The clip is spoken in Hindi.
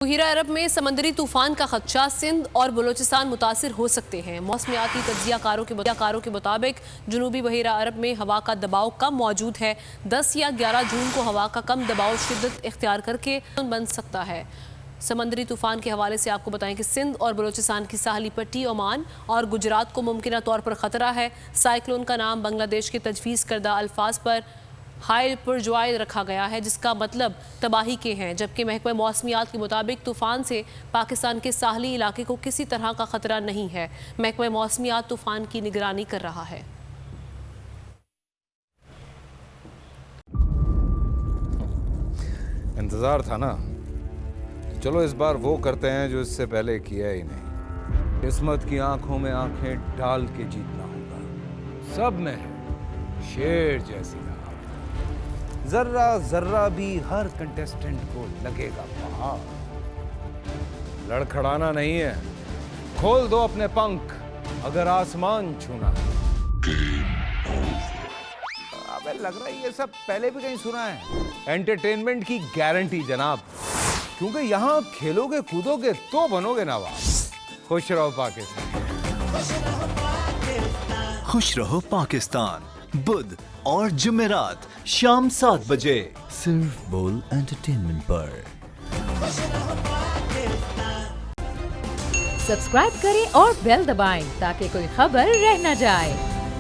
बहीरा अरब में समंदरी तूफान का खदशा, सिंध और बलोचिस्तान मुतासिर हो सकते हैं। मौसमियाती तज्जियाकारों के मुताबिक जनूबी बहीरा अरब में हवा का दबाव कम मौजूद है। 10 या 11 जून को हवा का कम दबाव शिद्दत इख्तियार करके बन सकता है। समंदरी तूफान के हवाले से आपको बताएं कि सिंध और बलोचिस्तान की साहली पट्टी, ओमान और गुजरात को मुमकिन तौर पर खतरा है। साइक्लोन का नाम बांग्लादेश के तजवीज़ करदा अल्फाज पर हाइल पुरजवाय रखा गया है, जिसका मतलब तबाही के हैं, जबकि महकमा मौसमियात के मुताबिक तूफान से पाकिस्तान के साहली इलाके को किसी तरह का खतरा नहीं है। महकमा मौसमियात तूफान की निगरानी कर रहा है। इंतजार था ना, चलो इस बार वो करते हैं जो इससे पहले किया ही नहीं। किस्मत की आंखों में आंखें डाल के जीतना होगा। सब में है शेर जैसी राह, जर्रा जर्रा भी हर कंटेस्टेंट को लगेगा पहाड़। लड़खड़ाना नहीं है, खोल दो अपने पंख अगर आसमान छूना है। अबे लग रहा है ये सब पहले भी कहीं सुना है। एंटरटेनमेंट की गारंटी जनाब, क्योंकि यहाँ खेलोगे कूदोगे तो बनोगे नवाब। खुश रहो पाकिस्तान। खुश रहो पाकिस्तान, बुध और जुमेरात शाम 7 बजे सिर्फ बोल एंटरटेनमेंट पर। सब्सक्राइब करें और बेल दबाएं ताकि कोई खबर रह न जाए।